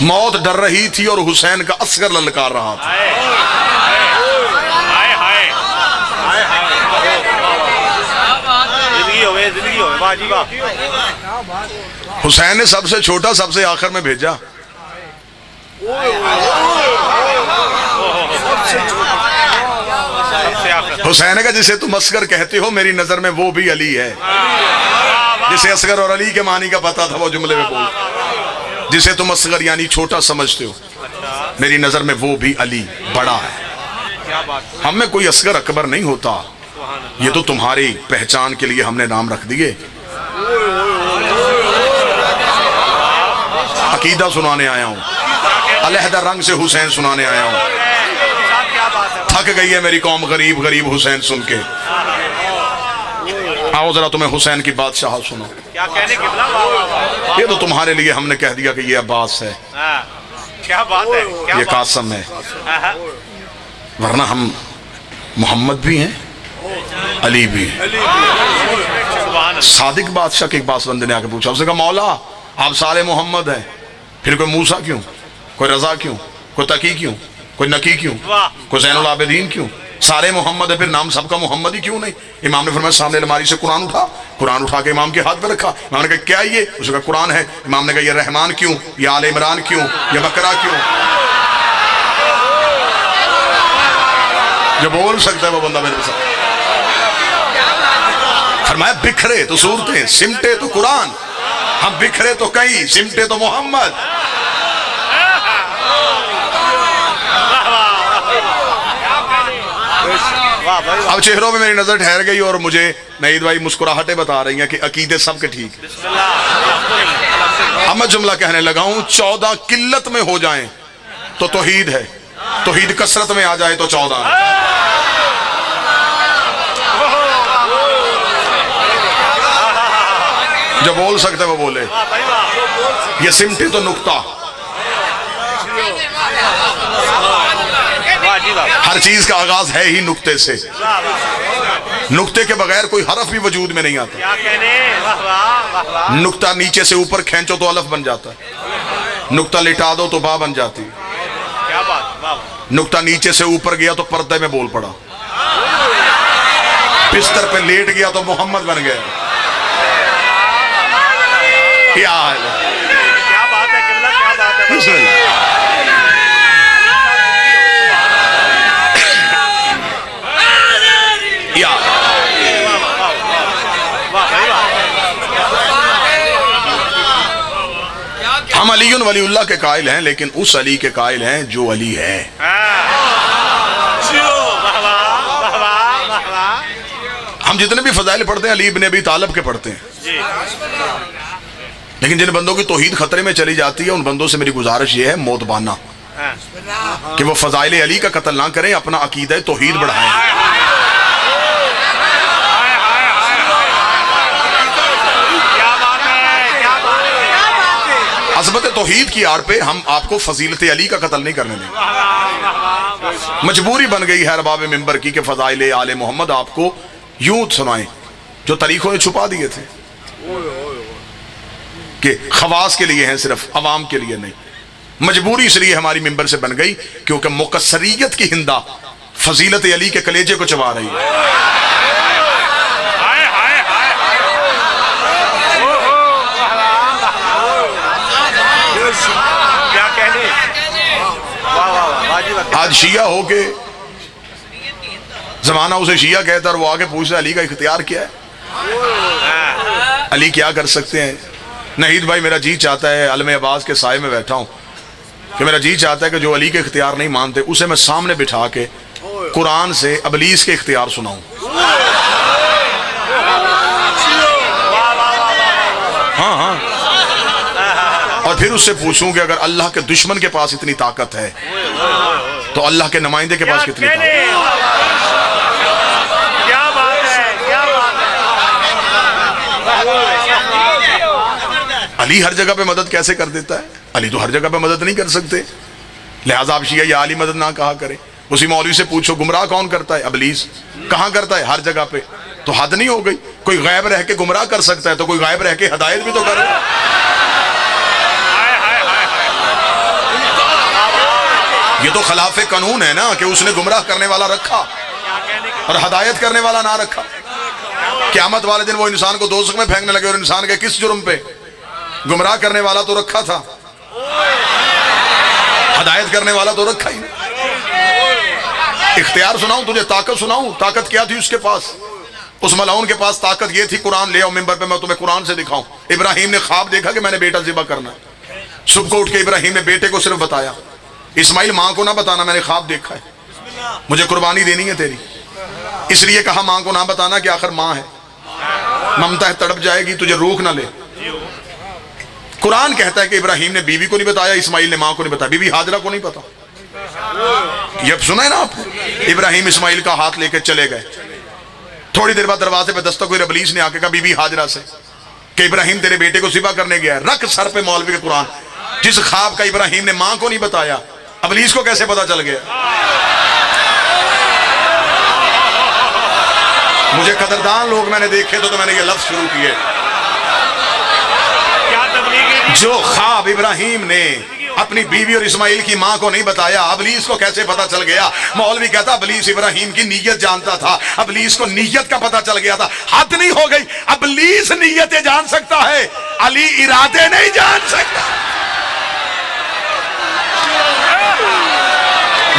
موت ڈر رہی تھی اور حسین کا اصغر للکار رہا تھا. زندگی ہوئے واہ جی واہ. حسین نے سب سے چھوٹا سب سے آخر میں بھیجا. حسین کا جسے تم اصغر کہتے ہو میری نظر میں وہ بھی علی ہے. جسے اصغر اور علی کے معنی کا پتا تھا وہ جملے میں بول. جسے تم اصغر یعنی چھوٹا سمجھتے ہو میری نظر میں وہ بھی علی بڑا ہے. ہم میں کوئی اصغر اکبر نہیں ہوتا. یہ تو تمہاری پہچان کے لیے ہم نے نام رکھ دیے. عقیدہ سنانے آیا ہوں, علیحدہ رنگ سے حسین سنانے آیا ہوں. تھک گئی ہے میری قوم غریب غریب حسین سن کے. آؤ ذرا تمہیں حسین کی بادشاہ سنو. یہ تو تمہارے لیے ہم نے کہہ دیا کہ یہ عباس ہے, کیا بات ہے, یہ قاسم ہے, ورنہ ہم محمد بھی ہیں علی بھی ہیں. صادق بادشاہ کے ایک باس بندے نے آ کے پوچھا, اس نے کہا مولا آپ سارے محمد ہیں, پھر کوئی موسیٰ کیوں, کوئی رضا کیوں, کوئی تقی کیوں, کوئی نقی کیوں, کوئی زین العابدین کیوں؟ سارے محمد ہے, پھر نام سب کا محمد ہی کیوں نہیں؟ امام نے فرمایا سامنے الماری سے قرآن اٹھا کے امام کے ہاتھ پہ رکھا. امام نے کہا کیا یہ؟ اس نے کہا قرآن ہے. امام نے کہا یہ رحمان کیوں, یہ آل عمران کیوں, یہ بقرہ کیوں؟ جو بول سکتا ہے وہ بندہ میرے ساتھ. فرمایا بکھرے تو صورتیں, سمٹے تو قرآن, ہم بکھرے تو کئی, سمٹے تو محمد. اب چہروں میں میری نظر ٹھہر گئی اور مجھے نعید بھائی مسکراہٹیں بتا رہی ہیں کہ عقیدے سب کے ٹھیک ہیں. اب میں جملہ کہنے لگا ہوں, 14 قلت میں ہو جائیں تو توحید ہے, توحید کثرت میں آ جائے تو 14 ہے. جو بول سکتے وہ بولے. یہ سمٹے تو نقطہ, ہر چیز کا آغاز ہے ہی نقطے سے. نقطے کے بغیر کوئی حرف بھی وجود میں نہیں آتا. نقطہ نیچے سے اوپر کھینچو تو الف بن جاتا ہے, نقطہ لٹا دو تو با بن جاتی ہے, نقطہ نیچے سے اوپر گیا تو پردے میں بول پڑا, بستر پہ لیٹ گیا تو محمد بن گیا. کیا بات ہے, بسم اللہ. ہم علی ولی اللہ کے قائل ہیں, لیکن اس علی کے قائل ہیں جو علی ہے. ہم جتنے بھی فضائل پڑھتے ہیں علی ابن ابی طالب کے پڑھتے ہیں, لیکن جن بندوں کی توحید خطرے میں چلی جاتی ہے ان بندوں سے میری گزارش یہ ہے موتبانہ کہ وہ فضائل علی کا قتل نہ کریں, اپنا عقیدہ توحید بڑھائیں. عظمت توحید کی آڑ پہ ہم آپ کو فضیلت علی کا قتل نہیں کرنے دیں. مجبوری بن گئی ہے ارباب منبر کی کہ فضائل آل محمد آپ کو یوں سنائیں جو طریقوں نے چھپا دیے تھے کہ خواص کے لیے ہیں, صرف عوام کے لیے نہیں. مجبوری اس لیے ہماری منبر سے بن گئی کیونکہ مقصریت کی ہندا فضیلت علی کے کلیجے کو چبا رہی ہے. آج شیعہ ہو کے زمانہ اسے شیعہ کہتا ہے اور وہ آگے پوچھتا ہے علی کا اختیار کیا ہے, علی کیا کر سکتے ہیں. نعید بھائی میرا جی چاہتا ہے, علم عباس کے سائے میں بیٹھا ہوں, کہ میرا جی چاہتا ہے کہ جو علی کے اختیار نہیں مانتے اسے میں سامنے بٹھا کے قرآن سے ابلیس کے اختیار سناؤں. ہاں اور پھر اس سے پوچھوں کہ اگر اللہ کے دشمن کے پاس اتنی طاقت ہے تو اللہ کے نمائندے کے پاس کتنی طاقت ہے. علی ہر جگہ پہ مدد کیسے کر دیتا ہے؟ علی تو ہر جگہ پہ مدد نہیں کر سکتے, لہٰذا آپ شیعہ یا علی مدد نہ کہا کریں. اسی مولوی سے پوچھو گمراہ کون کرتا ہے؟ ابلیس. کہاں کرتا ہے؟ ہر جگہ پہ. تو حد نہیں ہو گئی؟ کوئی غائب رہ کے گمراہ کر سکتا ہے تو کوئی غائب رہ کے ہدایت بھی تو کرے. تو خلاف قانون ہے نا کہ اس نے گمراہ کرنے والا رکھا اور ہدایت کرنے والا نہ رکھا. قیامت والے دن وہ انسان کو دوزخ میں پھینکنے لگے اور انسان کے کس جرم پہ؟ گمراہ کرنے والا تو رکھا تھا, ہدایت کرنے والا تو رکھا ہی نہیں. اختیار سناؤں تجھے, طاقت سناؤں, طاقت کیا تھی اس کے پاس؟ اس ملعون کے پاس طاقت یہ تھی, قرآن لے آؤ ممبر پہ میں تمہیں قرآن سے دکھاؤں. ابراہیم نے خواب دیکھا کہ میں نے بیٹا ذبح کرنا ہے. صبح کو اٹھ کے ابراہیم نے بیٹے کو صرف بتایا, اسماعیل ماں کو نہ بتانا, میں نے خواب دیکھا ہے, مجھے قربانی دینی ہے تیری. اس لیے کہا ماں کو نہ بتانا کہ آخر ماں ہے, ممتا ہے, تڑپ جائے گی, تجھے روک نہ لے. قرآن کہتا ہے کہ ابراہیم نے بیوی کو نہیں بتایا, اسماعیل نے ماں کو نہیں بتایا, بیوی ہاجرہ کو نہیں پتا. یہ اب سنا ہے نا آپ؟ ابراہیم اسماعیل کا ہاتھ لے کے چلے گئے. تھوڑی دیر بعد دروازے پہ دستک ہوئی, ابلیس نے آ کے کہا بی بی ہاجرہ سے کہ ابراہیم تیرے بیٹے کو ذبح کرنے گیا ہے. رکھ سر پہ مولوی کے قرآن. جس خواب کا ابراہیم نے ماں کو نہیں بتایا, ابلیس کو کیسے پتا چل گیا؟ مجھے قدردان لوگ میں نے دیکھے تو میں نے یہ لفظ شروع کیے, جو خواب ابراہیم نے اپنی بیوی اور اسماعیل کی ماں کو نہیں بتایا, ابلیس کو کیسے پتا چل گیا؟ مولوی کہتا ابلیس ابراہیم کی نیت جانتا تھا, ابلیس کو نیت کا پتا چل گیا تھا. حد نہیں ہو گئی؟ ابلیس نیتیں جان سکتا ہے, علی ارادے نہیں جان سکتا.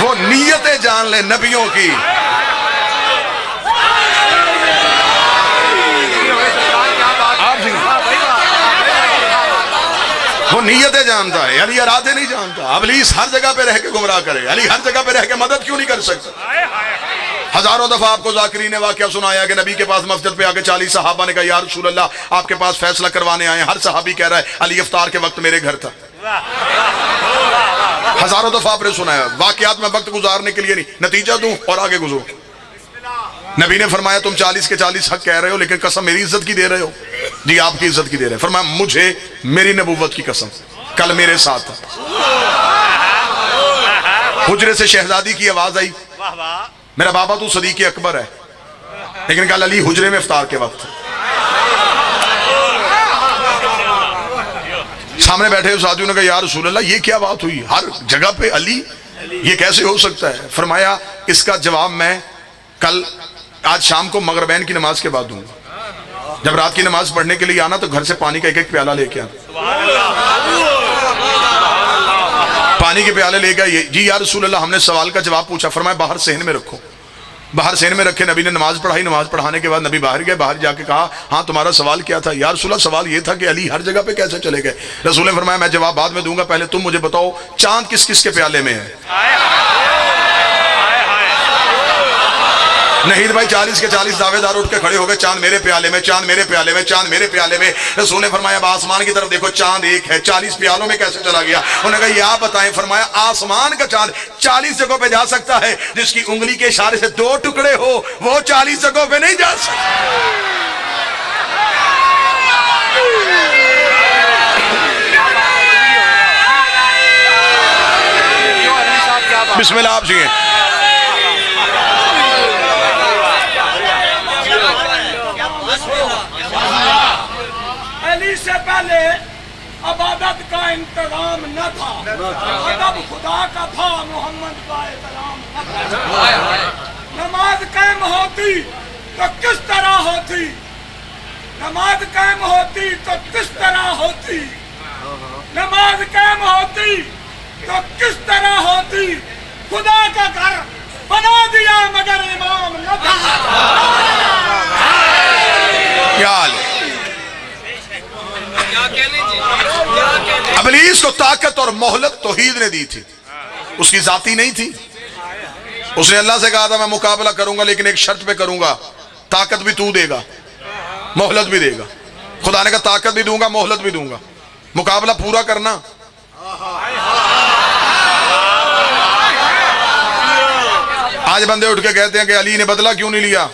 وہ نیتیں جان لے نبیوں کی. وہ نیتیں جانتا ہے, علی ارادے نہیں جانتا. ابلیس ہر جگہ پہ رہ کے گمراہ کرے, علی ہر جگہ پہ رہ کے مدد کیوں نہیں کر سکتا؟ ہزاروں دفعہ آپ کو ذاکرین نے واقعہ سنایا کہ نبی کے پاس مسجد پہ آ کے 40 صحابہ نے کہا یا رسول اللہ آپ کے پاس فیصلہ کروانے آئے ہیں. ہر صحابی کہہ رہا ہے علی افطار کے وقت میرے گھر تھا. ہزاروں دفعہ آپ نے سنایا. واقعات میں وقت گزارنے کے لیے نہیں, نتیجہ دوں اور آگے گزرو. نبی نے فرمایا تم 40 کے 40 حق کہہ رہے ہو, لیکن قسم میری عزت کی دے رہے ہو؟ جی آپ کی عزت کی دے رہے ہیں. فرمایا مجھے میری نبوت کی قسم, کل میرے ساتھ تھا. حجرے سے شہزادی کی آواز آئی, میرا بابا تو صدیق اکبر ہے, لیکن کل علی حجرے میں افطار کے وقت. سامنے بیٹھے ہوئے ساتھیوں نے کہا یا رسول اللہ یہ کیا بات ہوئی, ہر جگہ پہ علی, یہ کیسے ہو سکتا ہے؟ فرمایا اس کا جواب میں کل آج شام کو مغربین کی نماز کے بعد دوں گا. جب رات کی نماز پڑھنے کے لیے آنا تو گھر سے پانی کا ایک ایک پیالہ لے کے آنا. پانی کے پیالے لے گئے. جی یا رسول اللہ ہم نے سوال کا جواب پوچھا. فرمایا باہر صحن میں رکھو. باہر صحن میں رکھے. نبی نے نماز پڑھائی. نماز پڑھانے کے بعد نبی باہر گئے. باہر جا کے کہا ہاں تمہارا سوال کیا تھا؟ یا رسول اللہ سوال یہ تھا کہ علی ہر جگہ پہ کیسے چلے گئے؟ رسول نے فرمایا میں جواب بعد میں دوں گا, پہلے تم مجھے بتاؤ چاند کس کس کے پیالے میں ہے؟ نہیں بھائی 40 کے 40 دعوے دار اٹھ کے کھڑے ہو گئے, چاند میرے پیالے میں, چاند میرے پیالے میں, چاند میرے پیالے میں. رسول نے فرمایا اب آسمان کی طرف دیکھو, چاند ایک ہے, 40 پیالوں میں کیسے چلا گیا؟ انہوں نے کہا یہ آپ بتائیں. فرمایا آسمان کا چاند 40 جگہوں پہ جا سکتا ہے, جس کی انگلی کے اشارے سے 2 ٹکڑے ہو وہ 40 جگہوں پہ نہیں جا سکتا. بسم اللہ آپ جی. علی سے پہلے عبادت کا انتظام نہ تھا, ادب خدا کا تھا, محمد کا احترام نہ تھا. نماز قائم ہوتی تو کس طرح ہوتی, نماز قائم ہوتی تو کس طرح ہوتی, نماز قائم ہوتی تو کس طرح ہوتی. خدا کا گھر بنا دیا مگر امام نہ تھا. ابلیس کو طاقت اور مہلت توحید نے دی تھی, اس کی ذاتی نہیں تھی. اس نے اللہ سے کہا تھا میں مقابلہ کروں گا لیکن ایک شرط پہ کروں گا, طاقت بھی تو دے گا مہلت بھی دے گا. خدا نے کہا طاقت بھی دوں گا مہلت بھی دوں گا, مقابلہ پورا کرنا. آج بندے اٹھ کے کہتے ہیں کہ علی نے بدلہ کیوں نہیں لیا,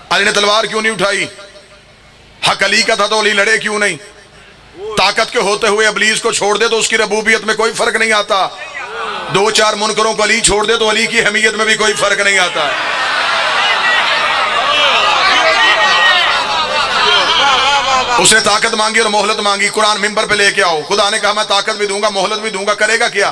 علی نے تلوار کیوں نہیں اٹھائی, حق علی کا تھا تو علی لڑے کیوں نہیں. طاقت کے ہوتے ہوئے ابلیس کو چھوڑ دے تو اس کی ربوبیت میں کوئی فرق نہیں آتا. 2-4 منکروں کو علی چھوڑ دے تو علی کی حمیت میں بھی کوئی فرق نہیں آتا. اس نے طاقت مانگی اور مہلت مانگی. قرآن ممبر پہ لے کے آؤ. خدا نے کہا میں طاقت بھی دوں گا مہلت بھی دوں گا. کرے گا کیا؟